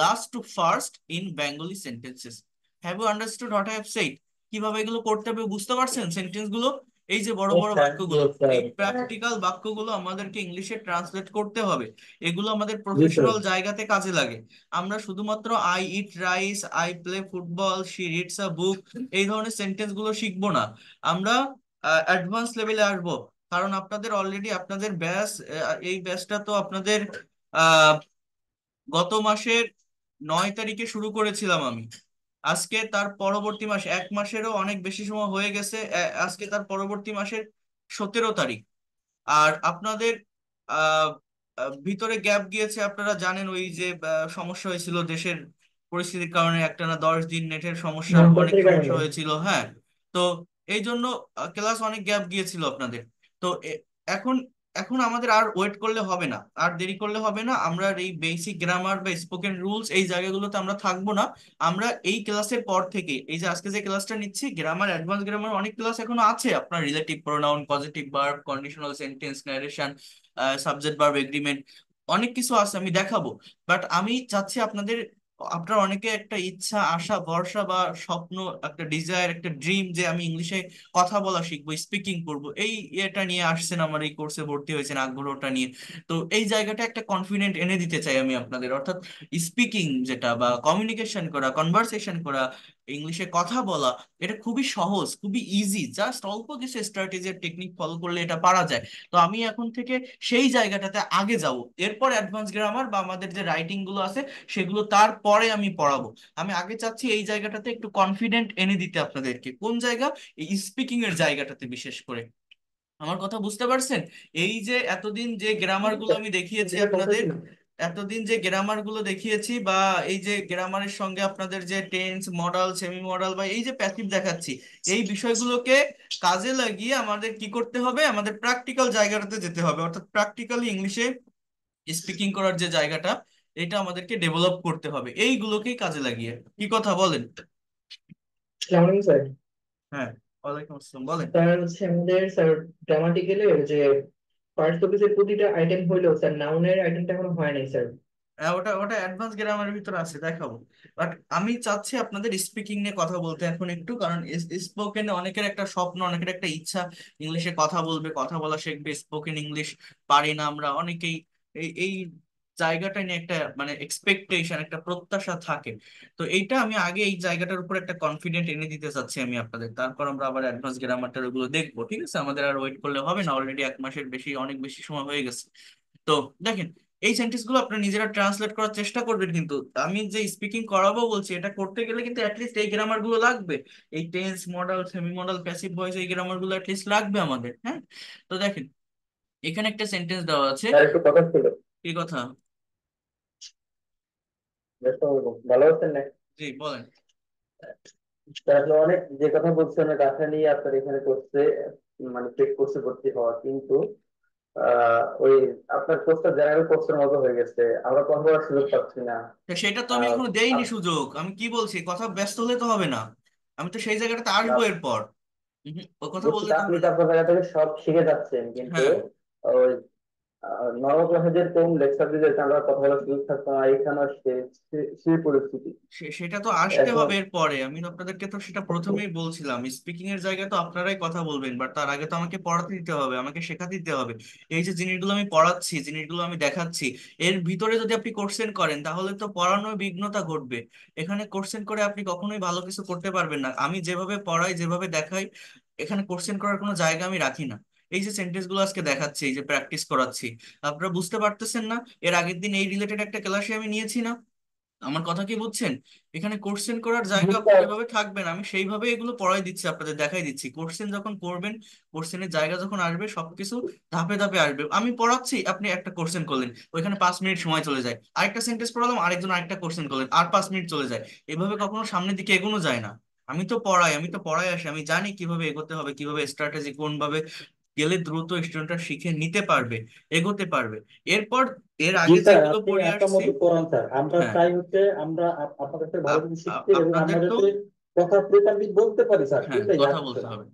last to first in Bengali sentences. Have you understood what I have said? কিভাবে এগুলো করতে হবে বুঝতে পারছেন sentence গুলো? এই যে বড় Yes, বড় sir. বাক্যগুলো, Yes, sir. এই প্র্যাকটিক্যাল বাক্যগুলো আমাদেরকে ইংলিশে ট্রান্সলেট করতে হবে। এগুলো আমাদের Yes, sir. প্রফেশনাল জায়গাতে কাজে লাগে। আমরা শুধুমাত্র I eat rice, I play football, she reads a book, এই ধরনের সেন্টেন্স গুলো শিখবো না। আমরা অ্যাডভান্স লেভেলে আসবো। কারণ আপনাদের অলরেডি আপনাদের ব্যাচ, এই ব্যাচটা তো আপনাদের আহ গত মাসের 9 তারিখে শুরু করেছিলাম আমি। আজকে তার পরবর্তী মাস, 1 মাসেরও অনেক বেশি সময় হয়ে গেছে। আজকে তার পরবর্তী মাসের 17 তারিখ। আর আপনাদের আহ ভিতরে গ্যাপ গিয়েছে, আপনারা জানেন ওই যে সমস্যা হয়েছিল দেশের পরিস্থিতির কারণে, একটানা 10 দিন নেটের সমস্যা, অনেক গণতন্ত্রের সমস্যা কারণে। হয়েছিল, হ্যাঁ। তো এই জন্য ক্লাস অনেক গ্যাপ গিয়েছিল আপনাদের। তো এখন এখন আমাদের আর ওয়েট করলে হবে না, আর দেরি করলে হবে না। আমরা এই বেসিক গ্রামার বা স্পোকেন রুলস এই জায়গাগুলোতে আমরা থাকবো না। আমরা এই ক্লাসের পর থেকে, এই যে আজকে যে ক্লাসটা নিচ্ছি, গ্রামার, অ্যাডভান্স গ্রামার, অনেক ক্লাস এখনো আছে আপনার, relative pronoun, positive verb, conditional sentence, narration, subject verb agreement, অনেক কিছু আছে আমি দেখাবো। বাট আমি চাচ্ছি আপনাদের, আপনার অনেকে একটা ইচ্ছা, আশা, ভরসা বা স্বপ্ন, একটা ডিজায়ার, একটা ড্রিম যে আমি ইংলিশে কথা বলা শিখবো, স্পিকিং করবো, এই এটা নিয়ে আসছেন, আমার এই কোর্সে ভর্তি হয়েছেন আগ্রহটা নিয়ে। তো এই জায়গাটা একটা কনফিডেন্ট এনে দিতে চাই আমি আপনাদের। অর্থাৎ স্পিকিং যেটা বা কমিউনিকেশন করা, কনভারসেশন করা, ইংলিশে কথা বলা, এটা খুবই সহজ, খুবই ইজি, জাস্ট অল্প কিছু স্ট্র্যাটেজি টেকনিক ফলো করলে এটা পারা যায়। তো আমি এখন থেকে সেই জায়গাটাতে আগে যাব, এরপর অ্যাডভান্স গ্রামার বা আমাদের যে রাইটিং গুলো আছে সেগুলো তারপরে আমি পড়াবো। আমি আগে চাচ্ছি এই জায়গাটাতে একটু কনফিডেন্ট এনে দিতে আপনাদেরকে। কোন জায়গা? এই স্পিকিং এর জায়গাটাতে বিশেষ করে। আমার কথা বুঝতে পারছেন? এই যে এতদিন যে গ্রামার গুলো আমি দেখিয়েছি যেটা কথা আপনাদের, ছিল। এতদিন যে গ্রামার গুলো দেখিয়েছি, বা এই যে গ্রামারের সঙ্গে আপনাদের যে টেন্স, মডাল, সেমি মডাল, বা এই যে প্যাসিভ দেখাচ্ছি, এই বিষয়গুলোকে কাজে লাগিয়ে আমাদের কি করতে হবে? আমাদের প্র্যাকটিক্যাল জায়গাটাতে যেতে হবে, অর্থাৎ প্র্যাকটিক্যালি ইংলিশে স্পিকিং করার যে জায়গাটা, এটা আমাদেরকে ডেভেলপ করতে হবে এইগুলোকেই কাজে লাগিয়ে। কি কথা বলেন? আসসালামু আলাইকুম স্যার। হ্যাঁ, ওয়ালাইকুম আসসালাম, বলেন। স্যার হচ্ছে আমাদের স্যার গ্রামাটিক্যালে যে ফার্স্ট অফিসের প্রতিটা আইটেম হইলো স্যার, নাউনের আইটেমটা এখনো হয় নাই স্যার। হ্যাঁ, ওটা ওটা অ্যাডভান্স গ্রামারের ভিতরে আছে, দেখাবো। বাট আমি চাচ্ছি আপনাদের স্পিকিং নিয়ে কথা বলতে এখন একটু, কারণ স্পোকেন অনেকের একটা স্বপ্ন, অনেকের একটা ইচ্ছা, ইংলিশে কথা বলবে, কথা বলা শিখবে, স্পোকেন ইংলিশ পারি না আমরা অনেকেই। এই এই জায়গাটা নিয়ে একটা মানে এক্সপেকটেশন, একটা প্রত্যাশা থাকে। তো এইটা আমি আগে এই জায়গাটার উপর একটা কনফিডেন্ট এনে দিতে চাচ্ছি আমি আপনাদের, তারপর আমরা আবার অ্যাডভান্স গ্রামারটার ওগুলো দেখবো। ঠিক আছে, আমাদের আর ওয়েট করলে হবে না, অলরেডি 1 মাসের বেশি, অনেক বেশি সময় হয়ে গেছে। তো দেখেন, এই সেন্টেন্স গুলো আপনারা নিজেরা ট্রান্সলেট করার চেষ্টা করবেন, কিন্তু আমি যে স্পিকিং করাবো বলছি, এটা করতে গেলে কিন্তু অ্যাটলিস্ট এই গ্রামার গুলো লাগবে। এই tense, modal, semi modal, passive voice, এই গ্রামার গুলো অ্যাটলিস্ট লাগবে আমাদের। হ্যাঁ, তো দেখেন, এখানে একটা সেন্টেন্স দেওয়া আছে। স্যার একটু কথা ছিল। কি কথা? ব্যস্ত হবো। ভালো আছেন না? জি, বলেন। স্যার আপনি অনেক যে কথা বলছেন অনেক আশা নিয়ে আপনার এখানে করছে, মানে চেক করছে ভর্তি হওয়া, কিন্তু ওই আপনার কোর্সটা জেনারেল কোর্সের মতো হয়ে গেছে, আমরা কথা বলার সুযোগ পাচ্ছি না। তা সেটা তো আমি আহ, এখনো দেইনি আপ- সুযোগ। আমি কি বলছি, কথা ব্যস্ত হলে তো হবে না। আমি তো সেই জায়গাটাতে আসবো আপ- এরপর। ও কথা বুঝছি বললে তো, তো আপনি হবে তো না। আপনার জায়গা থেকে সব শিখে যাচ্ছেন, কিন্তু হ্যাঁ, ওই নর্মাল ক্লাসে যেরকম লেকচার দিতে আমরা কথা বলার সুযোগ থাকতো না, এখানে সেই পরিস্থিতি সেটা তো আসতে এখন। হবে এর পরে। আমি তো আপনাদেরকে তো সেটা প্রথমেই বলছিলাম, স্পিকিং এর জায়গায় তো আপনারাই কথা বলবেন, বাট তার আগে তো আমাকে পড়াতে দিতে হবে, আমাকে শেখাতে দিতে হবে। এই যে জিনিসগুলো আমি পড়াচ্ছি, জিনিসগুলো আমি দেখাচ্ছি, এর ভিতরে যদি আপনি কোশ্চেন করেন তাহলে তো পড়ানোর বিঘ্নতা ঘটবে। এখানে কোশ্চেন করে আপনি কখনোই ভালো কিছু করতে পারবেন না। আমি যেভাবে পড়াই, যেভাবে দেখাই, এখানে কোশ্চেন করার কোনো জায়গা আমি রাখি না। এই যে সেন্টেন্স গুলো আজকে দেখাচ্ছি, এই যে প্র্যাকটিস করাচ্ছি, আপনারা বুঝতে পারতেছেন না? এর আগের দিন এই রিলেটেড একটা ক্লাসে আমি নিয়েছি না? আমার কথা কি বুঝছেন? এখানে কোশ্চেন করার জায়গা আপনি বুঝতে যেভাবে থাকবেন, আমি সেইভাবে এগুলো পড়াই দিচ্ছি, আপনাদের দেখাই দিচ্ছি। কোশ্চেন যখন করবেন, কোশ্চেনের জায়গা যখন আসবে, সবকিছু ধাপে ধাপে আসবে। আমি পড়াচ্ছি, আপনি একটা কোশ্চেন করলেন, ওইখানে 5 মিনিট সময় চলে যায়। আরেকটা সেন্টেন্স পড়ালাম, আরেকজন আরেকটা কোশ্চেন করলেন, আর 5 মিনিট চলে যায়। এভাবে কখনো সামনের দিকে এগোনো যায় না। আমি তো পড়াই আসি, আমি জানি কিভাবে এগোতে হবে, কিভাবে স্ট্র্যাটেজি, কোন ভাবে গেলে দ্রুত স্টুডেন্টরা শিখে নিতে পারবে, এগোতে পারবে। এরপর এর জি আগে স্যার, যেগুলো আপনি পড়ে আপনার আসছি। মতো করান স্যার, আমরা হ্যাঁ, চাই হচ্ছে আমরা আপনার কাছে ভালো কিছু শিখতে, এবং আপনাদের আমরা তো, যাতে কথা প্রপারলি বলতে পারি স্যার, হ্যাঁ, এটাই আর কথা কিছু বলতে না। হবে।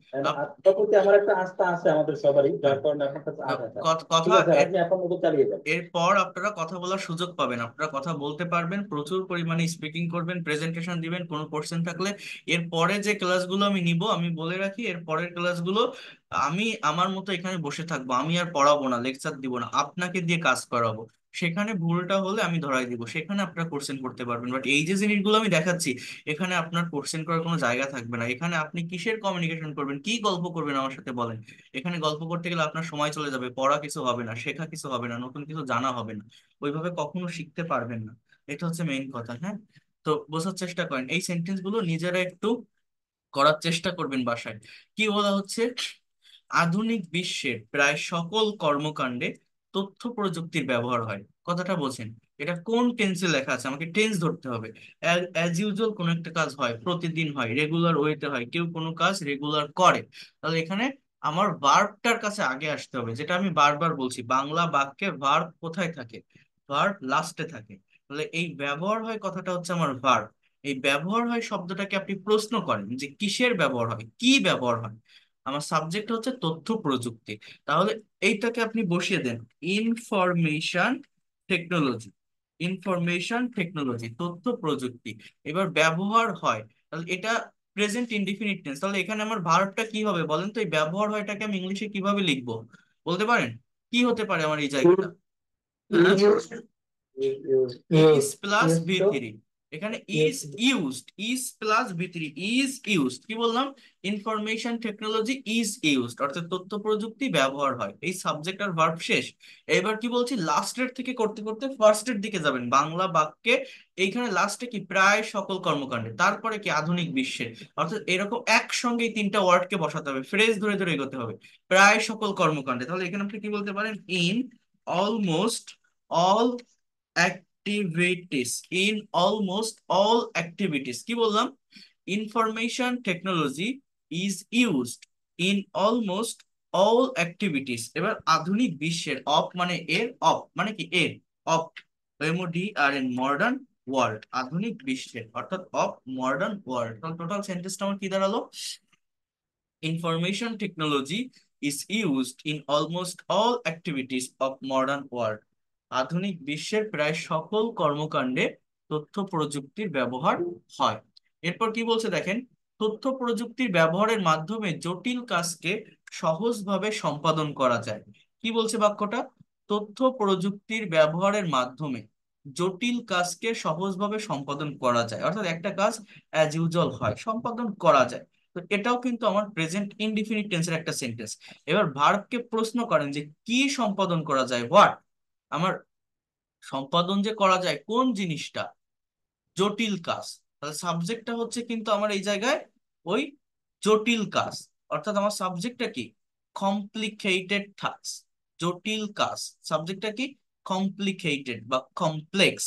আর তার প্রতি আমার একটা আস্থা আছে আমাদের সবারই, হ্যাঁ, যার কারণে আপনার কাছে আসা স্যার। ঠিক কথা আছে স্যার, এর আপনি আপনার মতো চালিয়ে যান। এরপর আপনারা কথা বলার সুযোগ পাবেন, আপনারা কথা বলতে পারবেন, প্রচুর পরিমাণে স্পিকিং করবেন, প্রেজেন্টেশন দিবেন কোনো কোশ্চেন থাকলে। এরপরে যে ক্লাসগুলো আমি নিব, আমি বলে রাখি, এর পরের ক্লাসগুলো আমি আমার মতো এখানে বসে থাকবো, আমি আর পড়াবো না, লেকচার দিব না, আপনাকে দিয়ে কাজ করাবো। সেখানে ভুলটা হলে আমি ধরাই দিব, সেখানে আপনারা কোশ্চেন করতে পারবেন। বাট এই যে জিনিসগুলো আমি দেখাচ্ছি, এখানে আপনার কোশ্চেন করার কোনো জায়গা থাকবে না। এখানে আপনি কিসের কমিউনিকেশন করবেন, কি গল্প করবেন আমার সাথে বলেন? এখানে গল্প করতে গেলে আপনার সময় চলে যাবে, পড়া কিছু হবে না, শেখা কিছু হবে না, নতুন কিছু জানা হবে না, ওইভাবে কখনো শিখতে পারবেন না। এটা হচ্ছে মেইন কথা। হ্যাঁ, তো বোঝার চেষ্টা করেন, এই সেন্টেন্স গুলো নিজেরা একটু করার চেষ্টা করবেন বাসায়। কি বলা হচ্ছে? আধুনিক বিশ্বের প্রায় সকল কর্মকাণ্ডে তথ্য প্রযুক্তির ব্যবহার হয়। কথাটা বোঝেন? এটা কোন টেন্সে লেখা আছে, আমাকে টেন্স ধরতে হবে। অ্যাজ ইউজুয়াল কোন একটা কাজ হয়, প্রতিদিন হয়, রেগুলার ওয়েতে হয়, কেউ কোনো কাজ রেগুলার করে, তাহলে এখানে আমার ভার্বটার কাছে আগে আসতে হবে। যেটা আমি বারবার বলছি, বাংলা বাক্যে ভার্ব কোথায় থাকে? ভার্ব লাস্টে থাকে। তাহলে এই ব্যবহার হয় কথাটা হচ্ছে আমার ভার্ব। এই ব্যবহার হয় শব্দটাকে আপনি প্রশ্ন করেন যে কিসের ব্যবহার হয়, কি ব্যবহার হয়। আমার সাবজেক্ট হচ্ছে তথ্য প্রযুক্তি, তাহলে এইটাকে আপনি বসিয়ে দেন, ইনফরমেশন টেকনোলজি। ইনফরমেশন টেকনোলজি, তথ্য প্রযুক্তি। এবার ব্যবহার হয়, তাহলে এটা প্রেজেন্ট ইনডিফিনিট টেন্স, তাহলে এখানে আমার ভার্বটা কি হবে বলেন তো? এই ব্যবহার হয়টাকে আমি ইংলিশে কিভাবে লিখবো বলতে পারেন? কি হতে পারে আমার এই জায়গাটা? হ্যাঁ, use use is plus use V two three. এখানে ইজ ইউজড, ইজ প্লাস ভি3, ইজ ইউজড, কি বললাম, ইনফরমেশন টেকনোলজি ইজ ইউজড, অর্থাৎ তথ্য প্রযুক্তি ব্যবহার হয়, এই সাবজেক্ট আর ভার্ব শেষ। এবার কি বলছি, লাস্টের থেকে করতে করতে ফার্স্টের দিকে যাবেন বাংলা বাক্যে। এইখানে লাস্টে কি, প্রায় সকল কর্মকাণ্ডে, তারপরে কি, আধুনিক বিশ্বে। অর্থাৎ এরকম একসঙ্গে এই তিনটা ওয়ার্ডকে বসাতে হবে, ফ্রেজ ধরে ধরে এগোতে হবে, প্রায় সকল কর্মকাণ্ডে। তাহলে এখানে আপনি কি বলতে পারেন, in almost all activities, in almost all activities, কি বললাম, information technology is used in almost all activities. এবার আধুনিক বিশ্বের, অফ মানে এর, অফ মানে কি এর, of, M O D R N, modern world, আধুনিক বিশ্বের, অর্থাৎ অফ মডার্ন ওয়ার্ল্ড। তাহলে টোটাল সেন্টেন্সটা আমার কি দাঁড়ালো, information technology is used in almost all activities of modern world. আধুনিক বিশ্বের প্রায় সকল কর্মকাণ্ডে তথ্য প্রযুক্তির ব্যবহার হয়। এরপর কি বলছে দেখেন, তথ্য প্রযুক্তির ব্যবহারের মাধ্যমে জটিল কাজকে সহজভাবে সম্পাদন করা যায়। কি বলছে বাক্যটা, তথ্য প্রযুক্তির ব্যবহারের মাধ্যমে জটিল কাজকে সহজভাবে সম্পাদন করা যায়, অর্থাৎ একটা কাজ অ্যাজ ইউজুয়াল হয়, সম্পাদন করা যায়। তো এটাও কিন্তু আমার প্রেজেন্ট ইনডিফিনিট টেন্সের একটা সেন্টেন্স। এবার ভার্বকে প্রশ্ন করেন যে কি সম্পাদন করা যায়, হোয়াট, আমার সম্পাদন যে করা যায় কোন জিনিসটা, জটিল কাজ। তাহলে সাবজেক্টটা হচ্ছে কিন্তু আমার এই জায়গায় ওই জটিল কাজ, অর্থাৎ আমার সাবজেক্টটা কি, কমপ্লিকেটেড টাস্ক, জটিল কাজ। সাবজেক্টটা কি, কমপ্লিকেটেড বা কমপ্লেক্স,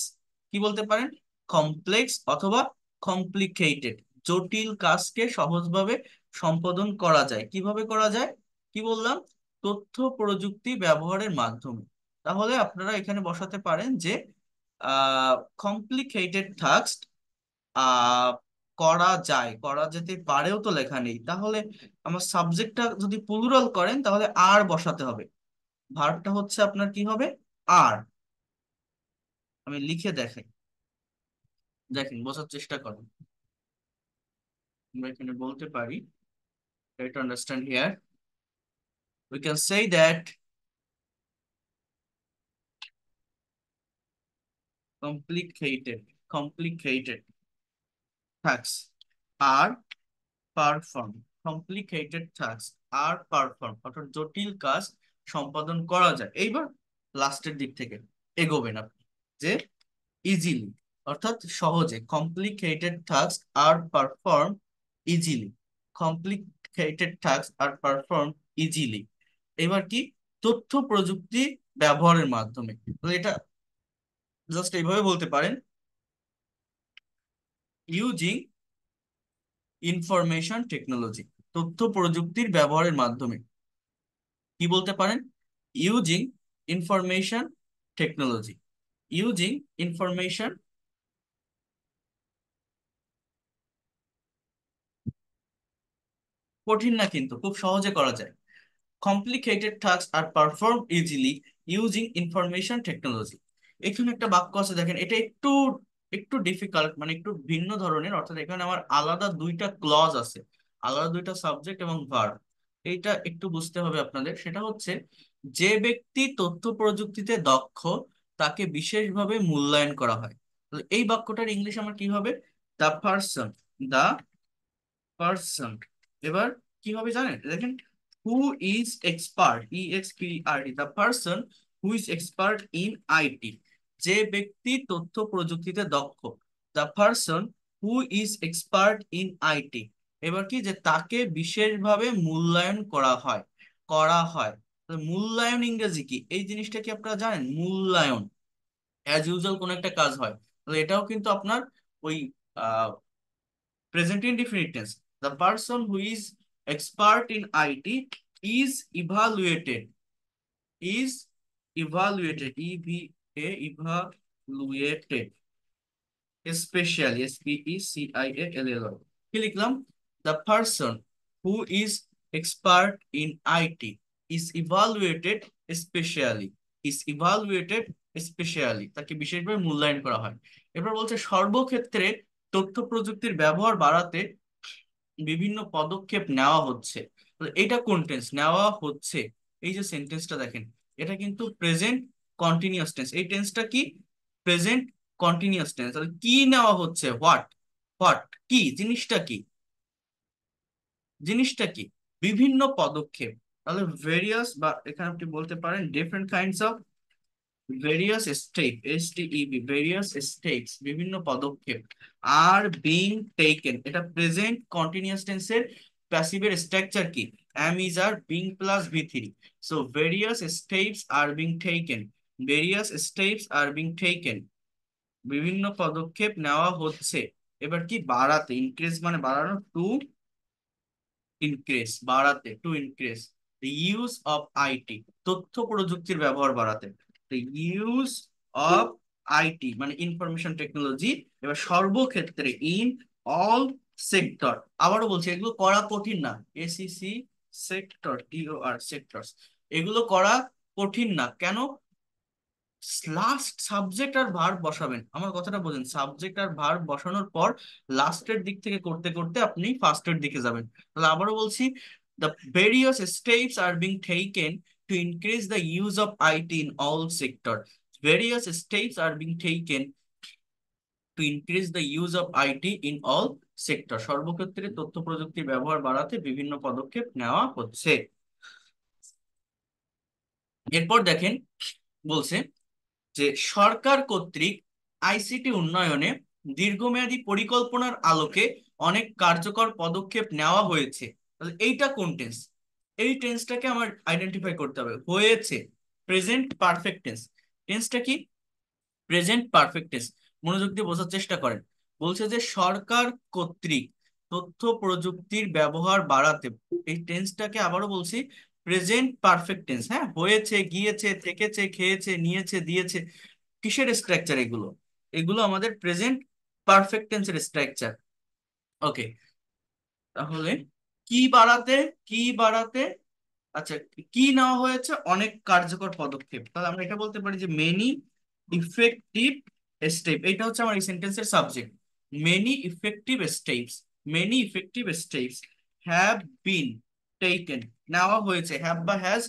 কি বলতে পারেন, কমপ্লেক্স অথবা কমপ্লিকেটেড, জটিল কাজকে সহজভাবে সম্পাদন করা যায়, কিভাবে করা যায়, কি বললাম, তথ্য প্রযুক্তি ব্যবহারের মাধ্যমে। তাহলে আপনারা এখানে বসাতে পারেন যে কমপ্লিকেটেড টাস্ক করা যায়, করা যেতে পারেও তো লেখা নেই, তাহলে আমার সাবজেক্টটা যদি প্লুরাল করেন তাহলে আর বসাতে হবে, ভার্বটা হচ্ছে আপনার কি হবে, আর। আমি লিখে দেখাই, দেখেন বোঝার চেষ্টা করুন। আমরা এখানে বলতে পারি, try to understand here, we can say that complicated tasks are perform, complicated task are perform, অর্থাৎ জটিল কাজ সম্পাদন করা যায়। এইবার লাস্টের দিক থেকে এগোবেন আপনি, যে ইজিলি, অর্থাৎ সহজে, complicated task are perform easily, complicated task are perform easily. এবার কি, তথ্য প্রযুক্তি ব্যবহারের মাধ্যমে। তো এটা জাস্ট এইভাবে বলতে পারেন, ইউজিং ইনফরমেশন টেকনোলজি, তথ্য প্রযুক্তির ব্যবহারের মাধ্যমে, কি বলতে পারেন, using information technology, using information, কঠিন না কিন্তু খুব সহজে করা যায়, complicated task are perform easily using information technology. এখানে একটা বাক্য আছে দেখেন, এটা একটু একটু ডিফিকাল্ট, মানে একটু ভিন্ন ধরনের, অর্থাৎ এখানে আমার আলাদা দুইটা ক্লজ আছে, আলাদা দুইটা সাবজেক্ট এবং ভার্ব। এইটা একটু বুঝতে হবে আপনাদের, সেটা হচ্ছে, যে ব্যক্তি তথ্য প্রযুক্তিতে দক্ষ তাকে বিশেষভাবে মূল্যায়ন করা হয়। তো এই বাক্যটার ইংলিশ আমার কি হবে, দ্য পারসন, দ্য পারসন। এবার কি হবে জানেন, দেখেন, who is expert, EXPERT, the person who is expert in IT, যে ব্যক্তি তথ্য প্রযুক্তিতে দক্ষ, the person who is expert in IT. এবার কি, যে তাকে বিশেষভাবে মূল্যায়ন করা হয়, করা হয়। তো মূল্যায়ন ইংরেজি কি, এই জিনিসটা কি আপনারা জানেন, মূল্যায়ন, অ্যাজ ইউজুয়াল কোন একটা কাজ হয়, তো এটাও কিন্তু আপনার ওই present indefinite tense. The person who is expert in IT is evaluated. Is evaluated. Evaluated. Specially. SPECIALL. কি লিখলাম? The person who is expert in IT is evaluated specially. Is evaluated specially. তাকে বিশেষভাবে মূল্যায়ন করা হয়। এবার বলছে সর্বক্ষেত্রে তথ্য প্রযুক্তির ব্যবহার বাড়াতে বিভিন্ন পদক্ষেপ নেওয়া হচ্ছে। তো এটা কোন টেন্স, নেওয়া হচ্ছে, এই যে সেন্টেন্সটা দেখেন, এটা কিন্তু প্রেজেন্ট কন্টিনিউয়াস টেন্স। এই টেন্সটা কি, প্রেজেন্ট কন্টিনিউয়াস টেন্স। তাহলে কি নেওয়া হচ্ছে, হোয়াট, হোয়াট কি, জিনিসটা কি, জিনিসটা কি, বিভিন্ন পদক্ষেপ। তাহলে ভেরিয়াস, বা এখানে আপনি বলতে পারেন different kinds of various step, STEP, various steps, বিভিন্ন পদক্ষেপ আর বিং টেকেন, এটা প্রেজেন্ট কন্টিনিউয়াস টেন্সের প্যাসিভের স্ট্রাকচার কি, am is আর being plus V3। So various steps are being taken, various steps are being taken, বিভিন্ন পদক্ষেপ নেওয়া হচ্ছে। এবার কি, বাড়াতে, ইনক্রিজ মানে বাড়ানো, টু ইনক্রিজ, বাড়াতে, to increase the use of IT, তথ্য প্রযুক্তির ব্যবহার বাড়াতে, দ্য ইউজ অফ IT মানে ইনফরমেশন টেকনোলজি। এবার সর্বক্ষেত্রে, ইন অল সেক্টর, আবারও বলছি এগুলো করা কঠিন না, SEC সেক্টর, TOR সেক্টরস, এগুলো করা কঠিন না কেন, লাস্ট সাবজেক্ট আর ভার্ব বসাবেন, আমার কথাটা বোঝেন, সাবজেক্ট আর ভার্ব বসানোর পর লাস্টের দিক থেকে করতে করতে আপনি ফার্স্টের দিকে যাবেন। তাহলে আবারও বলছি, the various steps are being taken to increase the use of IT in all sector, various steps are being taken to increase the use of IT in all sector, সর্বক্ষেত্রে তথ্য প্রযুক্তির ব্যবহার বাড়াতে বিভিন্ন পদক্ষেপ নেওয়া হচ্ছে। এরপর দেখেন, বলছে যে সরকার কর্তৃক ICT উন্নয়নে দীর্ঘমেয়াদী পরিকল্পনার আলোকে অনেক কার্যকর পদক্ষেপ নেওয়া হয়েছে। তাহলে এইটা কোন টেন্স, এই টেন্সটাকে আমার আইডেন্টিফাই করতে হবে, হয়েছে, প্রেজেন্ট পারফেক্ট টেন্স, টেন্সটা কি, প্রেজেন্ট পারফেক্ট টেন্স। মনোযোগ দিয়ে বোঝার চেষ্টা করেন, বলছে যে সরকার কর্তৃক তথ্য প্রযুক্তির ব্যবহার বাড়াতে, এই টেন্সটাকে আবারও বলছি প্রেজেন্ট পারফেক্ট টেন্স, হ্যাঁ, হয়েছে, গিয়েছে, থেকেছে, খেয়েছে, নিয়েছে, দিয়েছে, কিসের স্ট্রাকচার এগুলো, এগুলো আমাদের প্রেজেন্ট পারফেক্ট টেন্সের স্ট্রাকচার। ওকে, তাহলে কি বাড়াতে, কি বাড়াতে, আচ্ছা, কি নেওয়া হয়েছে, অনেক কার্যকর পদক্ষেপ, তাহলে আমরা এটা বলতে পারি যে মেনি ইফেক্টিভ স্টেপ, এটা হচ্ছে আমার এই সেন্টেন্সের subject, many effective steps, many effective steps have been taken, নেওয়া হয়েছে, হ্যাভ বা has,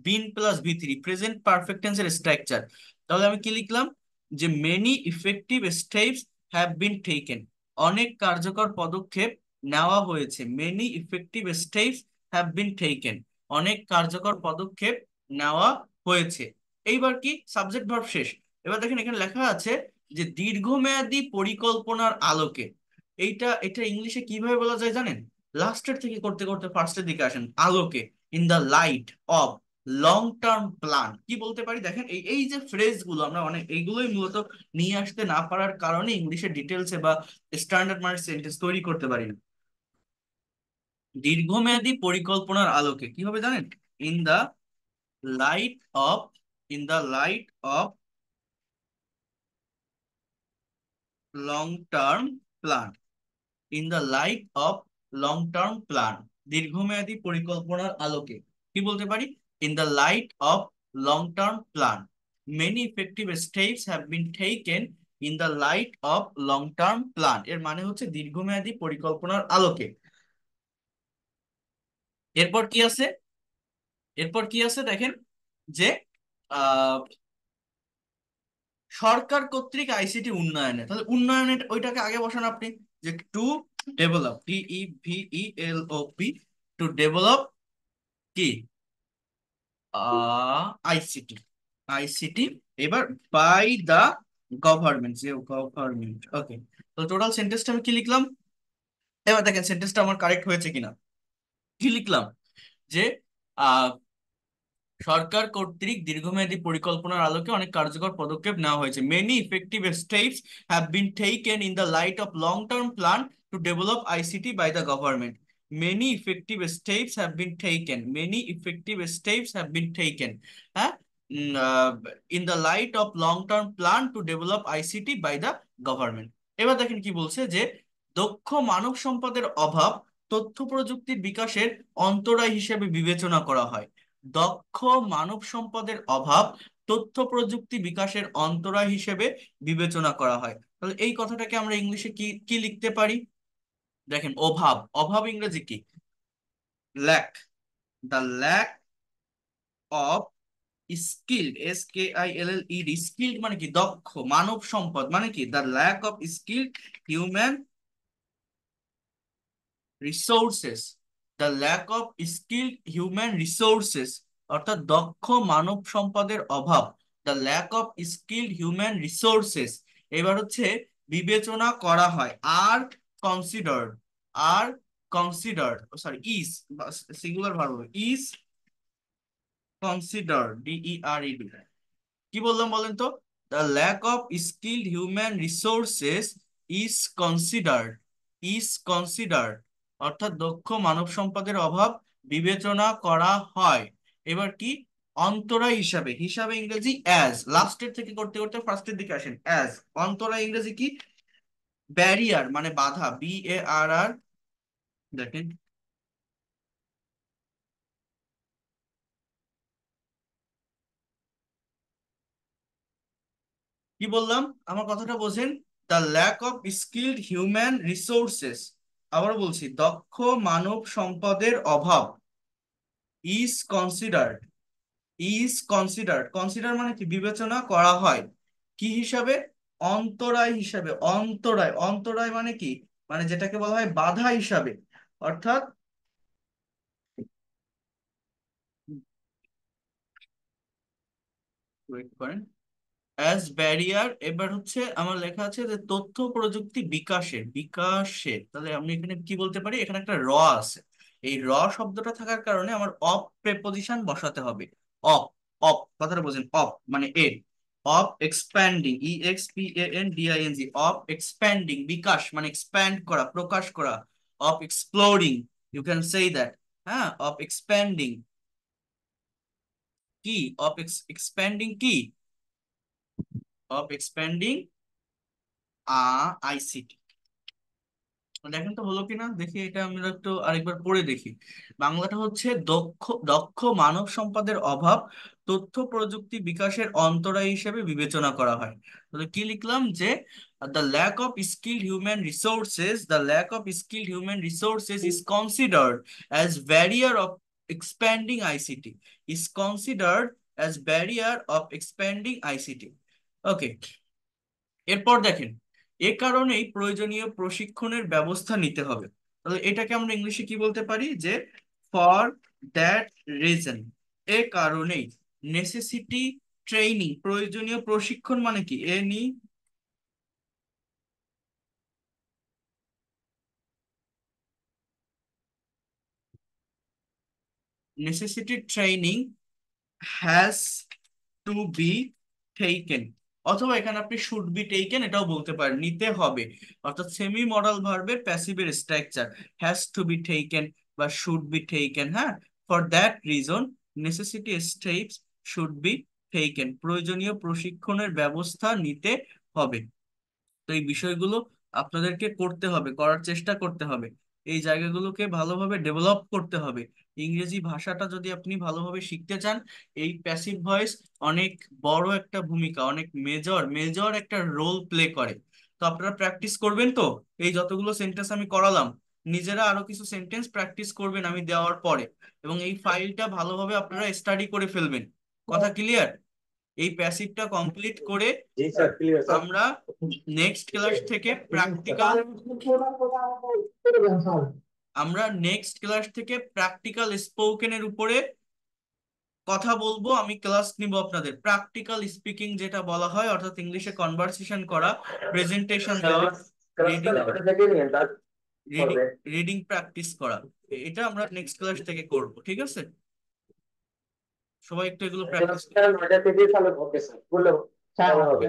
been plus V3, present perfect টেন্সের স্ট্রাকচার। তাহলে আমি কি লিখলাম, যে many effective steps have been taken, অনেক কার্যকর পদক্ষেপ নেওয়া হয়েছে, many effective steps have been taken, অনেক কার্যকর পদক্ষেপ নেওয়া হয়েছে। এইবার কি, সাবজেক্ট ভার্ব শেষ। এবার দেখেন এখানে লেখা আছে যে দীর্ঘমেয়াদী পরিকল্পনার আলোকে, এটা ইংলিশে কিভাবে বলা যায় জানেন, লাস্টের থেকে করতে করতে ফার্স্টের দিকে আসেন, আলোকে, in the light of long term plan, কি বলতে পারি দেখেন, এই এই যে ফ্রেজ গুলো আমরা অনেক এইগুলোই মূলত নিয়ে আসতে না পারার কারণে ইংলিশের ডিটেলসে বা স্ট্যান্ডার্ড মানের সেন্টেন্স তৈরি করতে পারি না। দীর্ঘমেয়াদী পরিকল্পনার আলোকে কি হবে জানেন, in the light of, in the light of long term plan, in the light of long term plan, দীর্ঘমেয়াদী পরিকল্পনার আলোকে কি বলতে পারি, in the light of long term plan, many effective steps have been taken in the light of long term plan, এর মানে হচ্ছে দীর্ঘমেয়াদী পরিকল্পনার আলোকে। এরপর কি আছে, এরপর কি আছে দেখেন, যে আহ সরকার কর্তৃক ICT উন্নয়নে, তাহলে উন্নয়নে ওইটাকে আগে বসান আপনি, যে to develop, DEVELOP, to develop কি, ICT, আইসিটি, এবার বাই দা গভর্নমেন্ট, যে গভর্নমেন্ট, ওকে। তো টোটাল সেন্টেন্সটা আমি কি লিখলাম, এবার দেখেন সেন্টেন্সটা আমার কারেক্ট হয়েছে কিনা, কি লিখলাম, যে সরকার কর্তৃক দীর্ঘমেয়াদী পরিকল্পনার আলোকে অনেক কার্যকর পদক্ষেপ নেওয়া হয়েছে, many effective steps have been taken in the light of long term plan to develop ICT by the government, many effective steps have been taken, many effective steps have been taken, হ্যাঁ, in the light of long term plan to develop ICT by the government. এবার দেখেন কি বলছে, যে দক্ষ মানব সম্পদের অভাব তথ্য প্রযুক্তির বিকাশের অন্তরায় হিসেবে বিবেচনা করা হয়, দক্ষ মানব সম্পদের অভাব তথ্য প্রযুক্তি বিকাশের অন্তরায় হিসেবে বিবেচনা করা হয়। তাহলে এই কথাটাকে আমরা ইংলিশে কি কি লিখতে পারি, দেখেন, অভাব, অভাব ইংরেজি কি, lack, the lack of skilled, SKILLED, skilled মানে কি দক্ষ, মানব সম্পদ মানে কি the lack of skilled human resources, the lack of skilled human resources, অর্থাৎ দক্ষ মানব সম্পদের অভাব, the lack of skilled human resources. এবার হচ্ছে বিবেচনা করা হয়, are considered, are considered, sorry is, singular verb is considered, DERED। কি বললাম বলেন তো? The lack of skilled human resources is considered, is considered, অর্থাৎ দক্ষ মানব সম্পদের অভাব বিবেচনা করা হয়। এবার কি অন্তরায় হিসাবে, হিসাবে ইংরেজি অ্যাজ, লাস্টের থেকে করতে করতে ফার্স্টের দিকে আসেন, অ্যাজ। অন্তরায় ইংরেজি কি? ব্যারিয়ার মানে বাধা, BARR, দেখেন কি বললাম, আমার কথাটা বোঝেন। The lack of skilled human resources, আবার বলছি দক্ষ মানব সম্পদের অভাব, is considered, is considered, consider মানে কি বিবেচনা করা হয়, কি হিসাবে? অন্তরায় হিসাবে, অন্তরায়, অন্তরায় মানে কি, মানে যেটাকে বলা হয় বাধা হিসাবে, অর্থাৎ wait করেন, অ্যাজ ব্যারিয়ার। এবার হচ্ছে আমার লেখা আছে যে তথ্য প্রযুক্তি বিকাশের, বিকাশের, তাহলে আমি এখানে কি বলতে পারি, এখানে একটা আছে, এই শব্দটা থাকার কারণে আমার অফ প্রেপোজিশন বসাতে হবে। অফ, অফ কথাটা বোঝেন, অফ মানে এর, of expanding, EXPANDING, of expanding, বিকাশ মানে এক্সপ্যান্ড করা, প্রকাশ করা, of exploring, you can say that, হ্যাঁ, অফ এক্সপ্যান্ডিং, কি অফ এক্সপ্যান্ডিং, কি অফ এক্সপ্যান্ডিং ICT। দেখেন তো হলো কিনা, দেখি এটা আমরা একটু আরেকবার পড়ে দেখি। বাংলাটা হচ্ছে দক্ষ, দক্ষ মানব সম্পদের অভাব তথ্য প্রযুক্তি বিকাশের অন্তরায় হিসেবে বিবেচনা করা হয়। তাহলে কি লিখলাম যে the lack of skilled human resources, the lack of skilled human resources is considered as barrier of expanding ICT, is considered as barrier of expanding ICT। Okay, এরপর দেখেন, এ কারণেই প্রয়োজনীয় প্রশিক্ষণের ব্যবস্থা নিতে হবে। তাহলে এটাকে আমরা ইংলিশে কি বলতে পারি, যে ফর দ্যাট রিজন, এ কারণেই, নেসেসিটি ট্রেনিং, প্রয়োজনীয় প্রশিক্ষণ মানে কি, necessity training has to be taken, অথবা এখানে আপনি শুড বি টেকেন এটাও বলতে পারেন, নিতে হবে, অর্থাৎ সেমি মডাল ভার্বের প্যাসিভের structure has to be taken বা শুড বি টেকেন, হ্যাঁ। For that reason necessity steps should be taken, প্রয়োজনীয় প্রশিক্ষণের ব্যবস্থা নিতে হবে। তো এই বিষয়গুলো আপনাদেরকে করতে হবে, করার চেষ্টা করতে হবে, এই জায়গাগুলোকে ভালোভাবে ডেভেলপ করতে হবে। ইংরেজি ভাষাটা যদি আপনি ভালোভাবে শিখতে চান, এই প্যাসিভ ভয়েস অনেক বড় একটা ভূমিকা, অনেক মেজর মেজর একটা রোল প্লে করে। তো আপনারা প্র্যাকটিস করবেন তো, এই যতগুলো সেন্টেন্স আমি করালাম, নিজেরা আরো কিছু সেন্টেন্স প্র্যাকটিস করবেন আমি দেওয়ার পরে, এবং এই ফাইলটা ভালোভাবে আপনারা স্টাডি করে ফেলবেন। কথা ক্লিয়ার? এই প্যাসিভটা কমপ্লিট করে জি স্যার, ক্লিয়ার স্যার। আমরা নেক্সট ক্লাস থেকে প্র্যাকটিক্যাল, আমরা নেক্সট ক্লাস থেকে প্র্যাকটিক্যাল স্পোকেনের উপরে কথা বলবো। আমি ক্লাস নিব আপনাদের প্র্যাকটিক্যাল স্পিকিং যেটা বলা হয়, অর্থাৎ ইংলিশে কনভারসেশন করা, প্রেজেন্টেশন দেওয়া, ক্লাসটা রিডিং, ওটা থেকে নিয়ে রিডিং তারপরে রিডিং প্র্যাকটিস করা, এটা আমরা নেক্সট ক্লাস থেকে করব, ঠিক আছে? সবাই একটু এগুলো প্র্যাকটিস। ক্লাসটা 9টা থেকে চালু হবে স্যার, বললে হবে।